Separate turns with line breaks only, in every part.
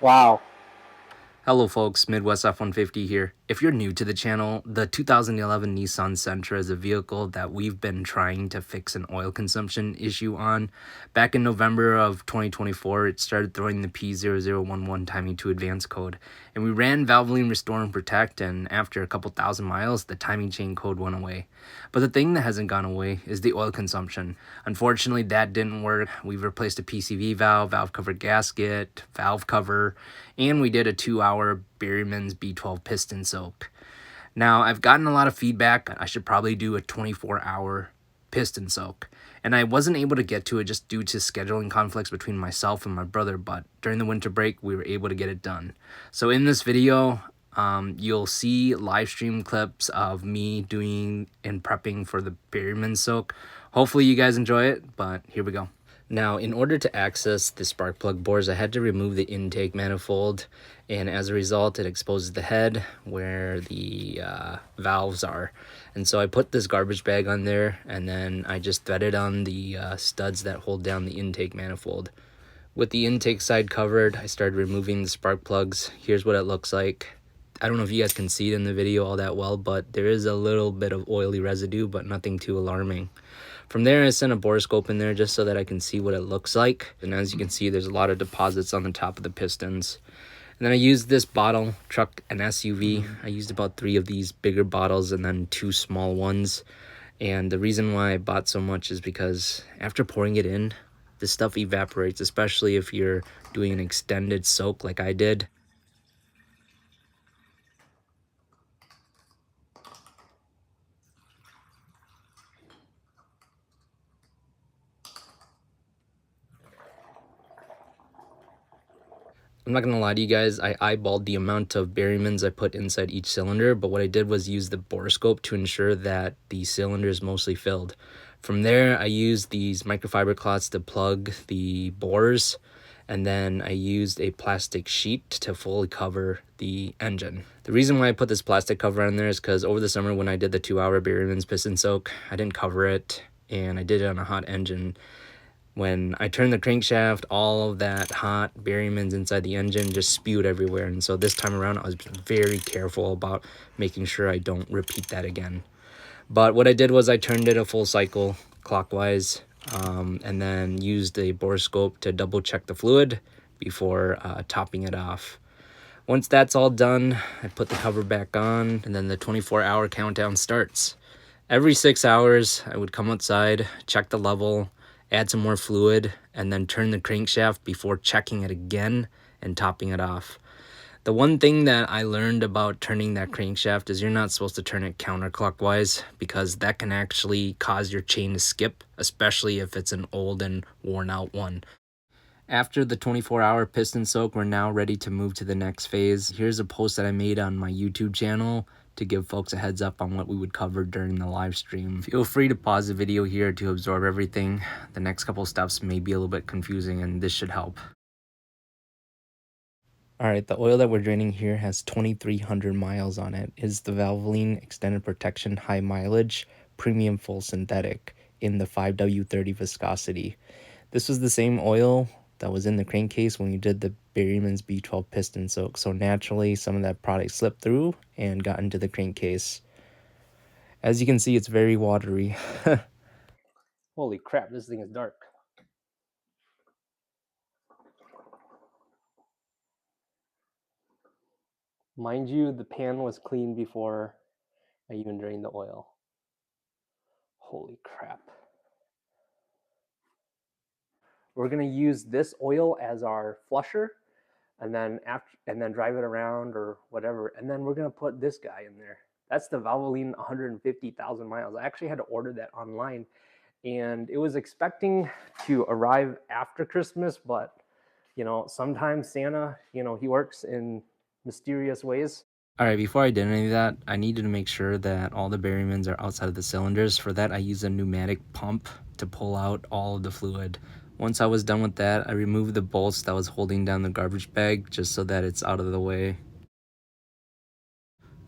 Wow.
Hello folks, Midwest F-150 here. If you're new to the channel, the 2011 Nissan Sentra is a vehicle that we've been trying to fix an oil consumption issue on. Back in November of 2024, it started throwing the P0011 timing to advance code, and we ran Valvoline Restore and Protect, and after a couple thousand miles, the timing chain code went away. But the thing that hasn't gone away is the oil consumption. Unfortunately, that didn't work. We've replaced a PCV valve, valve cover gasket, valve cover, and we did a 2-hour Berryman's B12 piston soak. Now, I've gotten a lot of feedback. I should probably do a 24-hour piston soak. And I wasn't able to get to it just due to scheduling conflicts between myself and my brother, but during the winter break, we were able to get it done. So in this video, you'll see live stream clips of me doing and prepping for the Berryman soak. Hopefully you guys enjoy it, but here we go. Now, in order to access the spark plug bores, I had to remove the intake manifold, and as a result, it exposes the head where the valves are. And so I put this garbage bag on there, and then I just threaded on the studs that hold down the intake manifold. With the intake side covered, I started removing the spark plugs. Here's what it looks like. I don't know if you guys can see it in the video all that well, but there is a little bit of oily residue, but nothing too alarming. From there, I sent a borescope in there just so that I can see what it looks like. And as you can see, there's a lot of deposits on the top of the pistons. And then I used this bottle, truck and SUV. I used about 3 of these bigger bottles and then 2 small ones. And the reason why I bought so much is because after pouring it in, this stuff evaporates, especially if you're doing an extended soak like I did. I'm not gonna lie to you guys, I eyeballed the amount of Berrymans I put inside each cylinder, but what I did was use the borescope to ensure that the cylinder is mostly filled. From there, I used these microfiber cloths to plug the bores, and then I used a plastic sheet to fully cover the engine. The reason why I put this plastic cover on there is because over the summer when I did the 2-hour Berryman's piston soak, I didn't cover it, and I did it on a hot engine. When I turned the crankshaft, all of that hot Berryman's inside the engine just spewed everywhere. And so this time around, I was very careful about making sure I don't repeat that again. But what I did was I turned it a full cycle clockwise, and then used a borescope to double check the fluid before topping it off. Once that's all done, I put the cover back on, and then the 24-hour countdown starts. Every 6 hours, I would come outside, check the level, add some more fluid, and then turn the crankshaft before checking it again and topping it off. The one thing that I learned about turning that crankshaft is you're not supposed to turn it counterclockwise because that can actually cause your chain to skip, especially if it's an old and worn out one. After the 24-hour piston soak, we're now ready to move to the next phase. Here's a post that I made on my YouTube channel to give folks a heads up on what we would cover during the live stream. Feel free to pause the video here to absorb everything. The next couple steps may be a little bit confusing, and this should help. Alright, the oil that we're draining here has 2,300 miles on it. It's the Valvoline Extended Protection High Mileage Premium Full Synthetic in the 5W30 viscosity. This was the same oil that was in the crankcase when we did the Berryman's B12 piston soak, so naturally some of that product slipped through and got into the crankcase. As you can see, it's very watery.
Holy crap, this thing is dark. Mind you, the pan was clean before I even drained the oil. Holy crap. We're gonna use this oil as our flusher, and then drive it around or whatever, and then we're gonna put this guy in there. That's the Valvoline 150,000 miles. I actually had to order that online, and it was expecting to arrive after Christmas, but sometimes Santa, he works in mysterious ways.
Alright, before I did any of that, I needed to make sure that all the Berrymans are outside of the cylinders. For that, I used a pneumatic pump to pull out all of the fluid. Once I was done with that, I removed the bolts that was holding down the garbage bag just so that it's out of the way.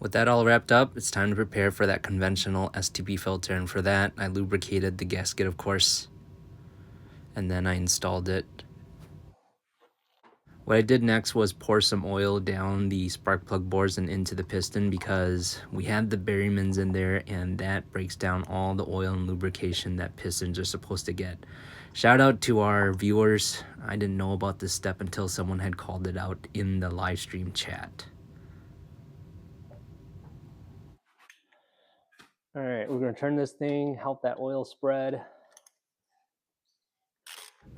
With that all wrapped up, it's time to prepare for that conventional STP filter, and for that, I lubricated the gasket, of course, and then I installed it. What I did next was pour some oil down the spark plug bores and into the piston because we had the Berrymans in there, and that breaks down all the oil and lubrication that pistons are supposed to get. Shout out to our viewers. I didn't know about this step until someone had called it out in the live stream chat.
All right, we're gonna turn this thing, help that oil spread.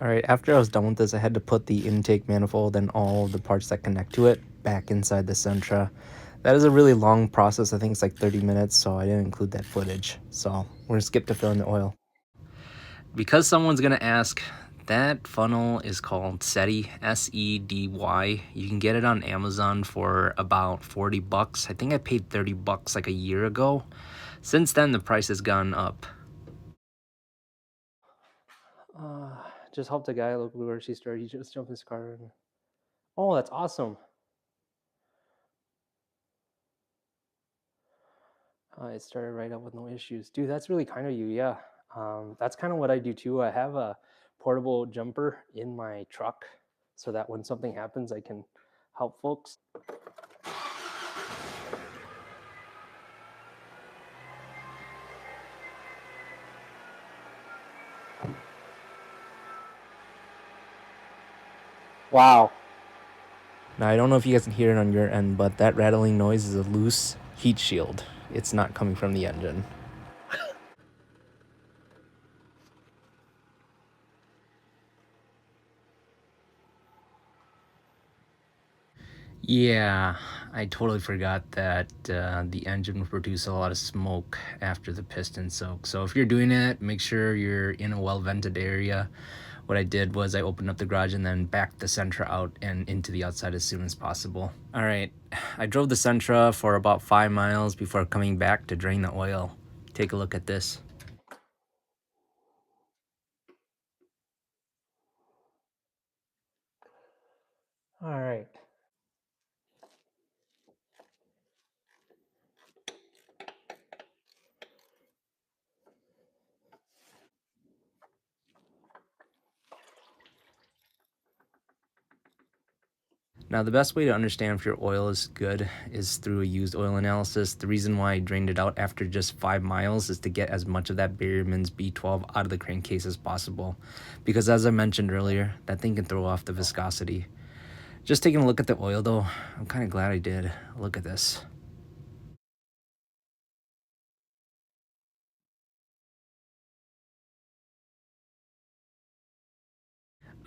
Alright, after I was done with this, I had to put the intake manifold and all the parts that connect to it back inside the Sentra. That is a really long process. I think it's like 30 minutes, so I didn't include that footage. So we're gonna skip to filling the oil. Because someone's gonna ask, that funnel is called SEDY, S-E-D-Y. You can get it on Amazon for about 40 bucks. I think I paid 30 bucks like a year ago. Since then, the price has gone up.
Just helped a guy look where she started. He just jumped in his car. And... Oh, that's awesome. It started right up with no issues. Dude, that's really kind of you. Yeah. That's kind of what I do too. I have a portable jumper in my truck so that when something happens, I can help folks. Wow.
Now, I don't know if you guys can hear it on your end, but that rattling noise is a loose heat shield. It's not coming from the engine. Yeah, I totally forgot that the engine will produce a lot of smoke after the piston soak. So if you're doing it, make sure you're in a well-vented area. What I did was I opened up the garage and then backed the Sentra out and into the outside as soon as possible. All right, I drove the Sentra for about 5 miles before coming back to drain the oil. Take a look at this.
All right.
Now, the best way to understand if your oil is good is through a used oil analysis. The reason why I drained it out after just 5 miles is to get as much of that Berryman's B12 out of the crankcase as possible. Because as I mentioned earlier, that thing can throw off the viscosity. Just taking a look at the oil though, I'm kind of glad I did. Look at this.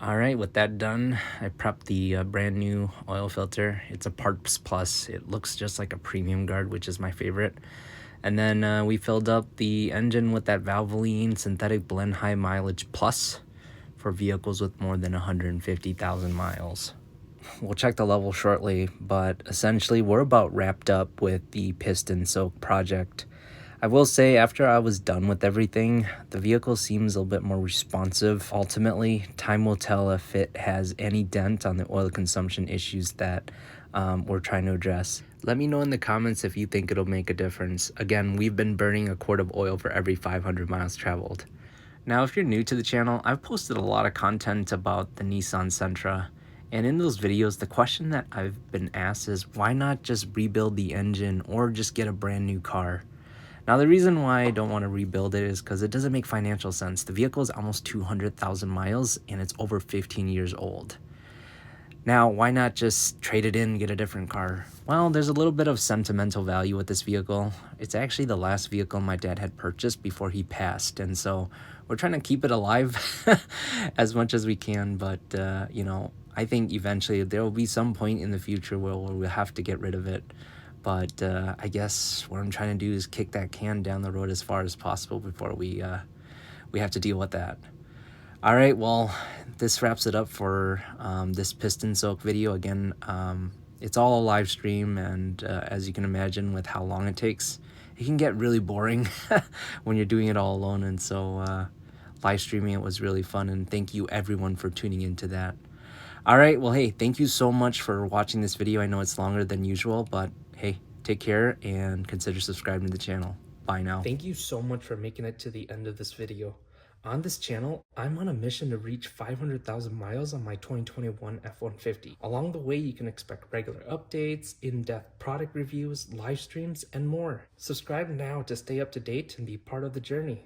All right, with that done, I prepped the brand new oil filter. It's a Parts Plus. It looks just like a premium guard, which is my favorite. And then we filled up the engine with that Valvoline synthetic blend high mileage plus for vehicles with more than 150,000 miles. We'll check the level shortly, but essentially we're about wrapped up with the piston soak project. I will say after I was done with everything, the vehicle seems a little bit more responsive. Ultimately, time will tell if it has any dent on the oil consumption issues that we're trying to address. Let me know in the comments if you think it'll make a difference. Again, we've been burning a quart of oil for every 500 miles traveled. Now, if you're new to the channel, I've posted a lot of content about the Nissan Sentra. And in those videos, the question that I've been asked is, why not just rebuild the engine or just get a brand new car? Now, the reason why I don't want to rebuild it is because it doesn't make financial sense. The vehicle is almost 200,000 miles and it's over 15 years old. Now, why not just trade it in and get a different car? Well, there's a little bit of sentimental value with this vehicle. It's actually the last vehicle my dad had purchased before he passed, and so we're trying to keep it alive as much as we can, but you know, I think eventually there will be some point in the future where we'll have to get rid of it. But I guess what I'm trying to do is kick that can down the road as far as possible before we have to deal with that. All right, well, this wraps it up for this piston soak video. Again, it's all a live stream, and as you can imagine with how long it takes, it can get really boring when you're doing it all alone. And so live streaming it was really fun, and thank you everyone for tuning into that. All right, well, hey, thank you so much for watching this video. I know it's longer than usual, but hey, take care and consider subscribing to the channel. Bye now. Thank you so much for making it to the end of this video. On this channel, I'm on a mission to reach 500,000 miles on my 2021 F-150. Along the way, you can expect regular updates, in-depth product reviews, live streams, and more. Subscribe now to stay up to date and be part of the journey.